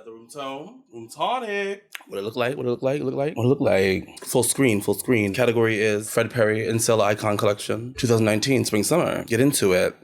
the room tone. Room tonic. What it look like? Full screen. Category is Fred Perry Incel Icon Collection 2019 Spring Summer. Get into it.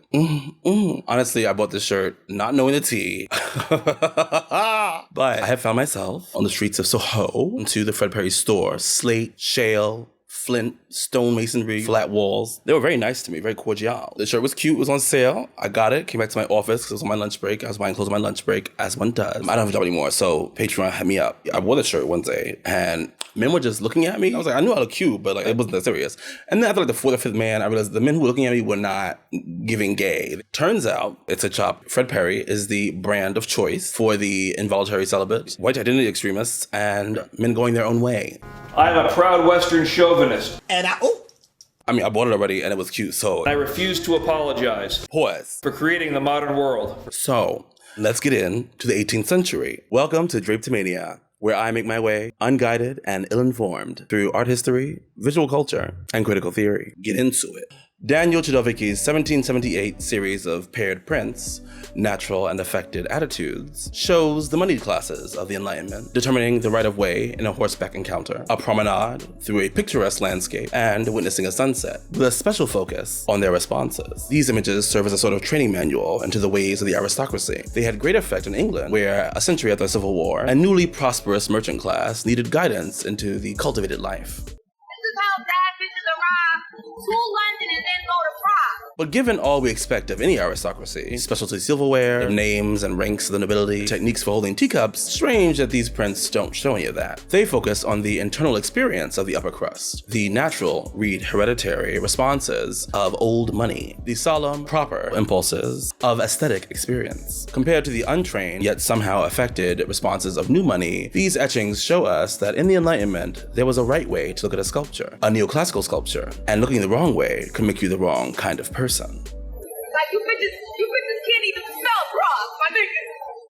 Honestly, I bought this shirt not knowing the tea. But I have found myself on the streets of Soho into the Fred Perry store. Slate, shale, flint, stone masonry, flat walls. They were very nice to me, very cordial. The shirt was cute, it was on sale. I got it, came back to my office because it was on my lunch break. I was buying clothes on my lunch break, as one does. I don't have a job anymore, so Patreon hit me up. I wore the shirt one day, and men were just looking at me. I was like, I knew I looked cute, but like it wasn't that serious. And then after like the fourth or fifth man, I realized the men who were looking at me were not giving gay. Turns out, it's a chop. Fred Perry is the brand of choice for the involuntary celibate, white identity extremists, and men going their own way. I'm a proud Western chauvinist. And I bought it already and it was cute, so I refuse to apologize. Pause. For creating the modern world. So, let's get into the 18th century. Welcome to Drapetomania, where I make my way, unguided and ill-informed, through art history, visual culture, and critical theory. Get into it. Daniel Chudovicki's 1778 series of paired prints, Natural and Affected Attitudes, shows the moneyed classes of the Enlightenment determining the right-of-way in a horseback encounter, a promenade through a picturesque landscape, and witnessing a sunset, with a special focus on their responses. These images serve as a sort of training manual into the ways of the aristocracy. They had great effect in England, where a century after the Civil War, a newly prosperous merchant class needed guidance into the cultivated life. This is how bad bitches arrive to London and then go to Prague. But given all we expect of any aristocracy, specialty silverware, their names and ranks of the nobility, techniques for holding teacups, strange that these prints don't show any of that. They focus on the internal experience of the upper crust, the natural, read hereditary, responses of old money, the solemn, proper impulses of aesthetic experience. Compared to the untrained, yet somehow affected responses of new money, these etchings show us that in the Enlightenment, there was a right way to look at a sculpture, a neoclassical sculpture, and looking the wrong way could make you the wrong kind of person. Like you bitches can't even smell Prague, my nigga.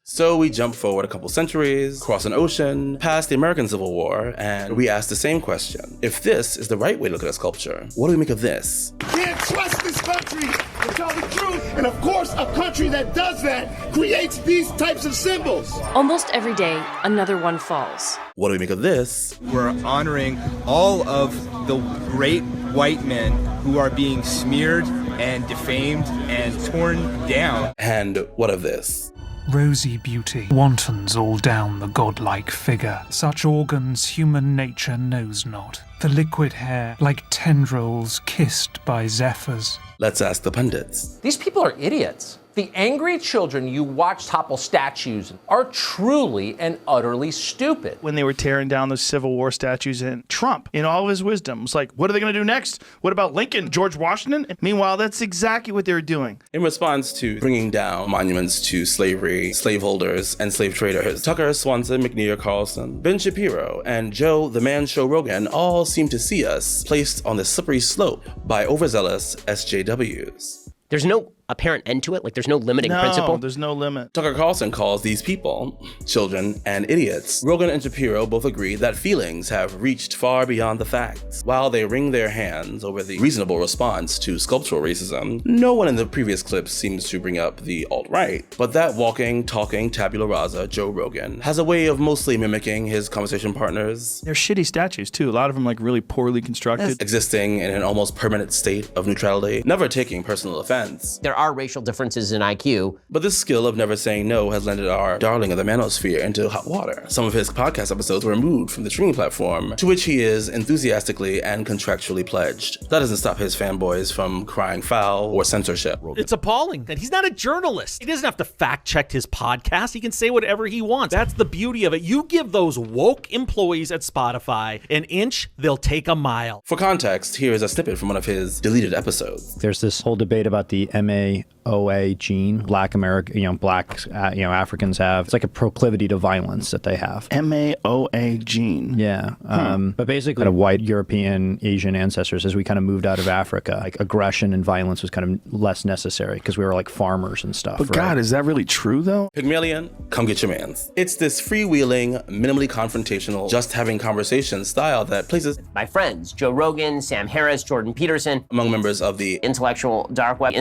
So we jump forward a couple centuries, cross an ocean, past the American Civil War, and we ask the same question. If this is the right way to look at a sculpture, what do we make of this? Can't trust this country to tell the truth. And of course, a country that does that creates these types of symbols. Almost every day, another one falls. What do we make of this? We're honoring all of the great white men who are being smeared and defamed and torn down. And what of this? Rosy beauty, wantons all down the godlike figure. Such organs human nature knows not. The liquid hair, like tendrils kissed by zephyrs. Let's ask the pundits. These people are idiots. The angry children you watch topple statues are truly and utterly stupid. When they were tearing down those Civil War statues, and Trump, in all of his wisdom, was like, what are they going to do next? What about Lincoln, George Washington? And meanwhile, that's exactly what they were doing. In response to bringing down monuments to slavery, slaveholders, and slave traders, Tucker, Swanson, McNear, Carlson, Ben Shapiro, and Joe the Man Show Rogan all seem to see us placed on the slippery slope by overzealous SJWs. There's no apparent end to it? Like, there's no limiting principle? No, there's no limit. Tucker Carlson calls these people children and idiots. Rogan and Shapiro both agree that feelings have reached far beyond the facts. While they wring their hands over the reasonable response to sculptural racism, no one in the previous clips seems to bring up the alt-right. But that walking, talking tabula rasa, Joe Rogan, has a way of mostly mimicking his conversation partners. They're shitty statues, too. A lot of them, like, really poorly constructed. Existing in an almost permanent state of neutrality, never taking personal offense. There are racial differences in IQ. But this skill of never saying no has landed our darling of the manosphere into hot water. Some of his podcast episodes were removed from the streaming platform, to which he is enthusiastically and contractually pledged. That doesn't stop his fanboys from crying foul or censorship. It's appalling that he's not a journalist. He doesn't have to fact check his podcast. He can say whatever he wants. That's the beauty of it. You give those woke employees at Spotify an inch, they'll take a mile. For context, here is a snippet from one of his deleted episodes. There's this whole debate about the MAOA gene, Black Africans have. It's like a proclivity to violence that they have. MAOA gene. Yeah. But basically, kind of white European, Asian ancestors, as we kind of moved out of Africa, like aggression and violence was kind of less necessary because we were like farmers and stuff. But right? God, is that really true though? Pygmalion, come get your mans. It's this freewheeling, minimally confrontational, just having conversation style that places my friends, Joe Rogan, Sam Harris, Jordan Peterson, among members of the intellectual dark web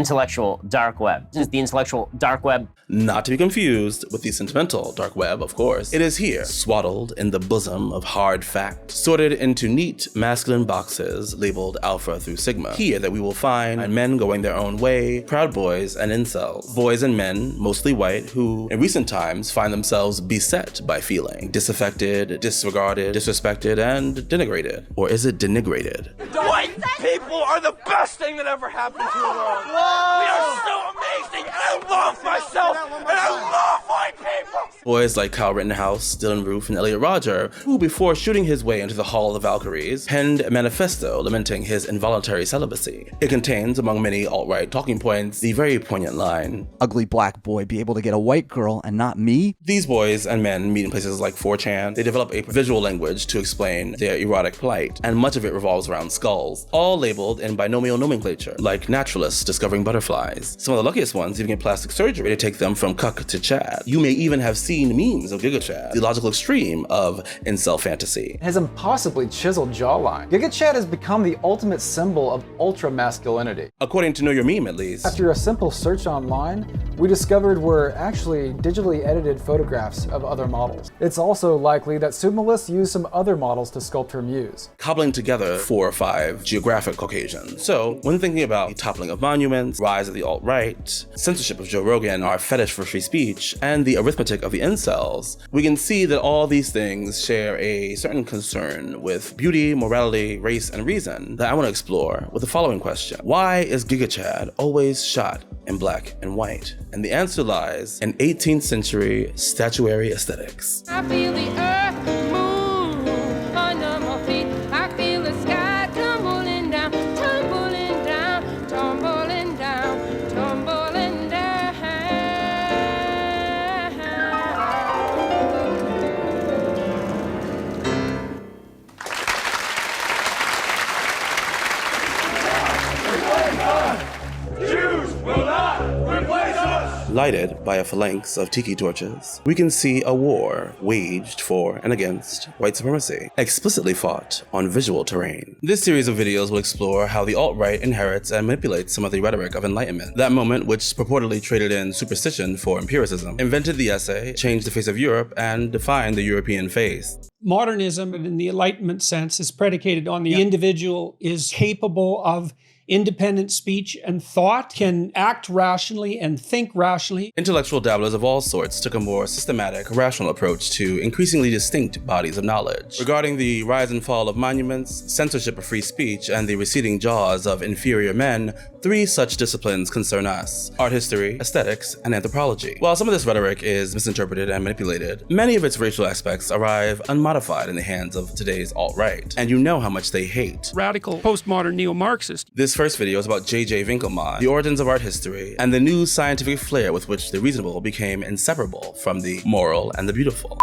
dark web. This is the intellectual dark web. Not to be confused with the sentimental dark web, of course. It is here, swaddled in the bosom of hard fact, sorted into neat masculine boxes labeled Alpha through Sigma. Here that we will find men going their own way, proud boys and incels. Boys and men, mostly white, who in recent times find themselves beset by feeling disaffected, disregarded, disrespected, and denigrated. Or is it denigrated? White people are the best thing that ever happened to the world. We are so amazing, and I love myself, and I love white people. Boys like Kyle Rittenhouse, Dylan Roof, and Elliot Rodger, who before shooting his way into the Hall of the Valkyries, penned a manifesto lamenting his involuntary celibacy. It contains, among many alt-right talking points, the very poignant line, "Ugly black boy be able to get a white girl and not me?" These boys and men meet in places like 4chan. They develop a visual language to explain their erotic plight, and much of it revolves around skulls, all labeled in binomial nomenclature, like naturalists discovering butterflies. Some of the luckiest ones even get plastic surgery to take them from cuck to Chad. You may even have seen memes of Giga Chad, the logical extreme of incel fantasy. His impossibly chiseled jawline. Giga Chad has become the ultimate symbol of ultra-masculinity. According to Know Your Meme, at least. After a simple search online, we discovered were actually digitally edited photographs of other models. It's also likely that Submalists used some other models to sculpt her muse, cobbling together 4 or 5 geographic Caucasians. So, when thinking about the toppling of monuments, rise of the alt-right, censorship of Joe Rogan, our fetish for free speech, and the arithmetic of the incels, we can see that all these things share a certain concern with beauty, morality, race, and reason that I want to explore with the following question. Why is Giga Chad always shot in black and white? And the answer lies in 18th century statuary aesthetics. I feel the earth move under my feet. I feel the sky tumbling down, tumbling down, tumbling down, tumbling down. Jews will not replace us. Lighted by a phalanx of tiki torches, we can see a war waged for and against white supremacy, explicitly fought on visual terrain. This series of videos will explore how the alt-right inherits and manipulates some of the rhetoric of Enlightenment. That moment, which purportedly traded in superstition for empiricism, invented the essay, changed the face of Europe, and defined the European face. Modernism, in the Enlightenment sense, is predicated on the individual is capable of independent speech and thought, can act rationally and think rationally. Intellectual dabblers of all sorts took a more systematic, rational approach to increasingly distinct bodies of knowledge. Regarding the rise and fall of monuments, censorship of free speech, and the receding jaws of inferior men, 3 such disciplines concern us: art history, aesthetics, and anthropology. While some of this rhetoric is misinterpreted and manipulated, many of its racial aspects arrive unmodified in the hands of today's alt-right, and you know how much they hate. Radical, postmodern, neo-Marxist. This first video is about J.J. Winkelmann, the origins of art history, and the new scientific flair with which the reasonable became inseparable from the moral and the beautiful.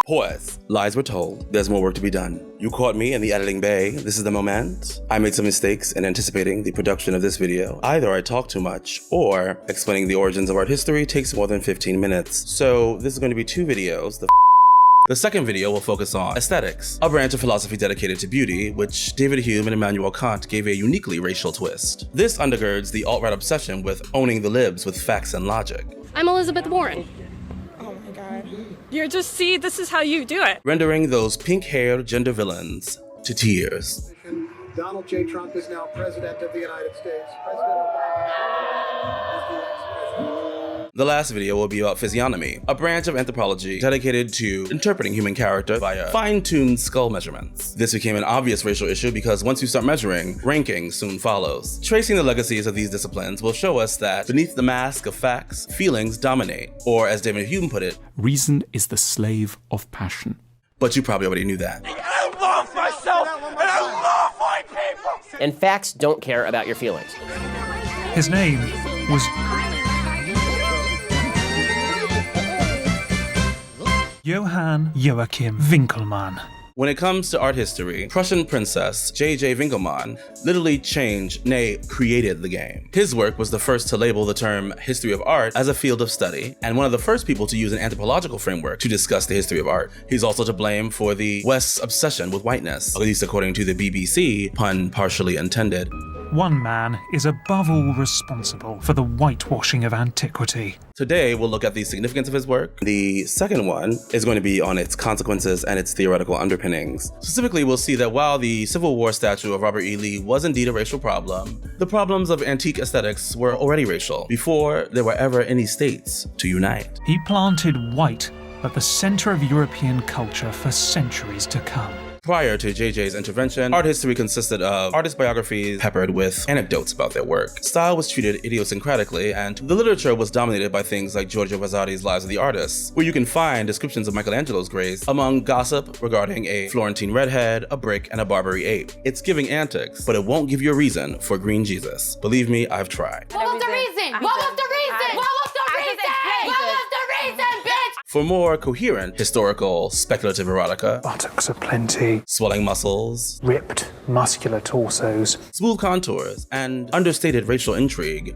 Pause. Lies were told. There's more work to be done. You caught me in the editing bay. This is the moment. I made some mistakes in anticipating the production of this video. Either I talk too much, or explaining the origins of art history takes more than 15 minutes. So this is going to be 2 videos. The second video will focus on aesthetics, a branch of philosophy dedicated to beauty, which David Hume and Immanuel Kant gave a uniquely racial twist. This undergirds the alt-right obsession with owning the libs with facts and logic. I'm Elizabeth Warren. Oh my god. You just see, this is how you do it. Rendering those pink-haired gender villains to tears. Donald J. Trump is now President of the United States. President Obama is the ex-president. The last video will be about physiognomy, a branch of anthropology dedicated to interpreting human character via fine-tuned skull measurements. This became an obvious racial issue because once you start measuring, ranking soon follows. Tracing the legacies of these disciplines will show us that beneath the mask of facts, feelings dominate, or as David Hume put it, reason is the slave of passion. But you probably already knew that. I love myself, and I love white people. And facts don't care about your feelings. His name was Johann Joachim Winkelmann. When it comes to art history, Prussian princess J.J. Winkelmann literally changed, nay, created the game. His work was the first to label the term history of art as a field of study, and one of the first people to use an anthropological framework to discuss the history of art. He's also to blame for the West's obsession with whiteness, at least according to the BBC, pun partially intended. one man is above all responsible for the whitewashing of antiquity. Today, we'll look at the significance of his work. The second one is going to be on its consequences and its theoretical underpinnings. Specifically, we'll see that while the Civil War statue of Robert E. Lee was indeed a racial problem, the problems of antique aesthetics were already racial before there were ever any states to unite. He planted white at the center of European culture for centuries to come. Prior to JJ's intervention, art history consisted of artist biographies peppered with anecdotes about their work. Style was treated idiosyncratically, and the literature was dominated by things like Giorgio Vasari's Lives of the Artists, where you can find descriptions of Michelangelo's grace among gossip regarding a Florentine redhead, a brick, and a Barbary ape. It's giving antics, but it won't give you a reason for green Jesus. Believe me, I've tried. What was the reason? What was the reason? What was the reason? What was the reason, bitch? For more coherent historical speculative erotica, buttocks aplenty, swelling muscles, ripped, muscular torsos, smooth contours, and understated racial intrigue,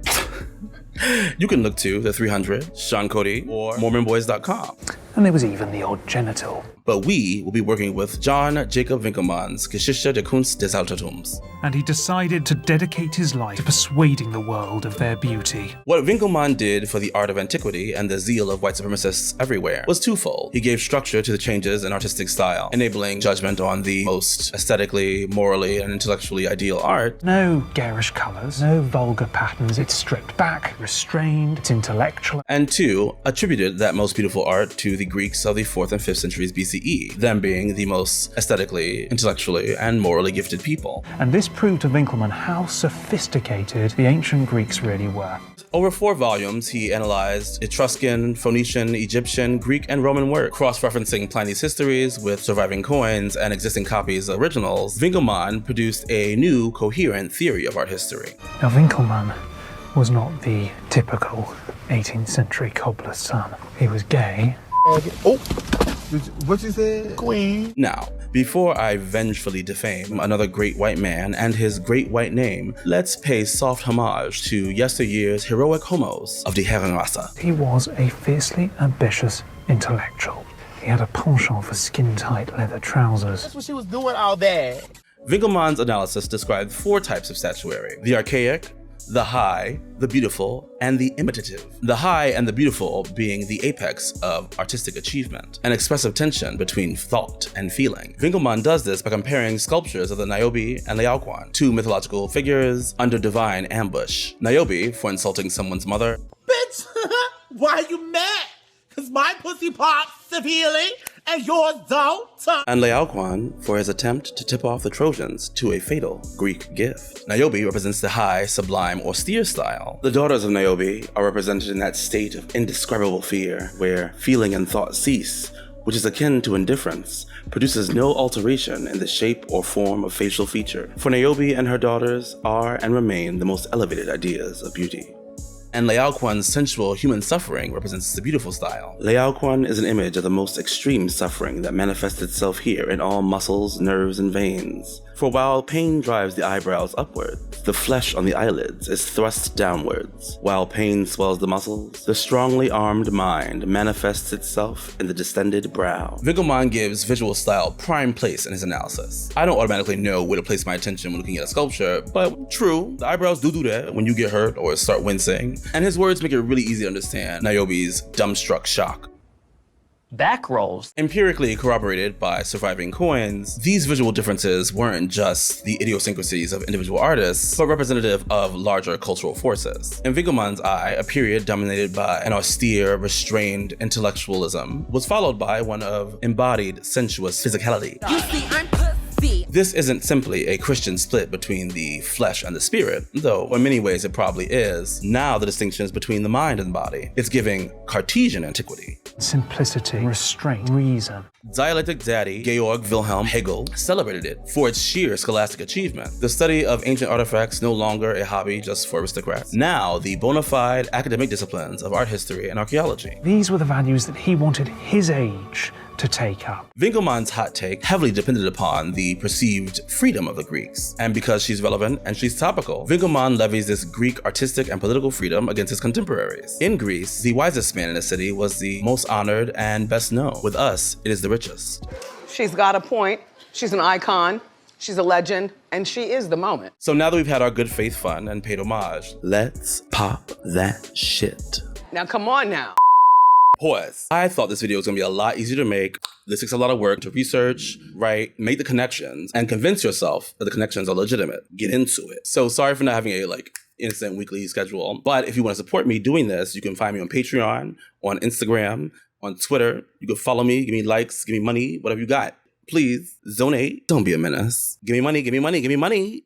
you can look to The 300, Sean Cody, or MormonBoys.com. And there was even the odd genital. But we will be working with John Jacob Winkelmann's Geschichte der Kunst des Altertums. And he decided to dedicate his life to persuading the world of their beauty. What Winkelmann did for the art of antiquity and the zeal of white supremacists everywhere was twofold. He gave structure to the changes in artistic style, enabling judgment on the most aesthetically, morally, and intellectually ideal art. No garish colors, no vulgar patterns. It's stripped back, restrained, it's intellectual. And two, attributed that most beautiful art to the Greeks of the 4th and 5th centuries BCE, them being the most aesthetically, intellectually, and morally gifted people. And this proved to Winkelmann how sophisticated the ancient Greeks really were. Over 4 volumes, he analyzed Etruscan, Phoenician, Egyptian, Greek, and Roman work, cross-referencing Pliny's histories with surviving coins and existing copies of originals. Winkelmann produced a new, coherent theory of art history. Now, Winkelmann was not the typical 18th century cobbler's son. He was gay. Oh, what you said? Queen. Now, before I vengefully defame another great white man and his great white name, let's pay soft homage to yesteryear's heroic homos of the Herrenrasse. He was a fiercely ambitious intellectual. He had a penchant for skin-tight leather trousers. That's what she was doing all day. Winkelmann's analysis described 4 types of statuary: the archaic, the high, the beautiful, and the imitative. The high and the beautiful being the apex of artistic achievement, an expressive tension between thought and feeling. Winkelmann does this by comparing sculptures of the Niobe and Laocoon, 2 mythological figures under divine ambush. Niobe for insulting someone's mother. Bitch, why are you mad? Cause my pussy pops severely and yours don't. And Laocoon for his attempt to tip off the Trojans to a fatal Greek gift. Niobe represents the high, sublime, austere style. The daughters of Niobe are represented in that state of indescribable fear, where feeling and thought cease, which is akin to indifference, produces no alteration in the shape or form of facial feature. For Niobe and her daughters are and remain the most elevated ideas of beauty. And Laocoon's sensual human suffering represents the beautiful style. Laocoon is an image of the most extreme suffering that manifests itself here in all muscles, nerves, and veins. For while pain drives the eyebrows upwards, the flesh on the eyelids is thrust downwards. While pain swells the muscles, the strongly armed mind manifests itself in the distended brow. Winkelmann gives visual style prime place in his analysis. I don't automatically know where to place my attention when looking at a sculpture, but true, the eyebrows do that when you get hurt or start wincing. And his words make it really easy to understand Niobe's dumbstruck shock. Back rolls. Empirically corroborated by surviving coins, these visual differences weren't just the idiosyncrasies of individual artists, but representative of larger cultural forces. In Winkelmann's eye, a period dominated by an austere, restrained intellectualism was followed by one of embodied, sensuous physicality. You see, I'm pussy. This isn't simply a Christian split between the flesh and the spirit, though in many ways it probably is. Now the distinction is between the mind and the body. It's giving Cartesian antiquity. Simplicity, restraint, reason. Dialectic daddy Georg Wilhelm Hegel celebrated it for its sheer scholastic achievement. The study of ancient artifacts no longer a hobby just for aristocrats. Now the bona fide academic disciplines of art history and archaeology. These were the values that he wanted his age to take up. Winkelmann's hot take heavily depended upon the perceived freedom of the Greeks. And because she's relevant and she's topical, Winkelmann levies this Greek artistic and political freedom against his contemporaries. In Greece, the wisest man in the city was the most honored and best known. With us, it is the richest. She's got a point. She's an icon. She's a legend, and she is the moment. So now that we've had our good faith fun and paid homage, let's pop that shit. Now, come on now. Pause. I thought this video was gonna be a lot easier to make. This takes a lot of work to research, right? Make the connections and convince yourself that the connections are legitimate. Get into it. So sorry for not having a instant weekly schedule. But if you want to support me doing this, you can find me on Patreon, on Instagram, on Twitter. You can follow me, give me likes, give me money, whatever you got. Please donate. Don't be a menace. Give me money, give me money, give me money.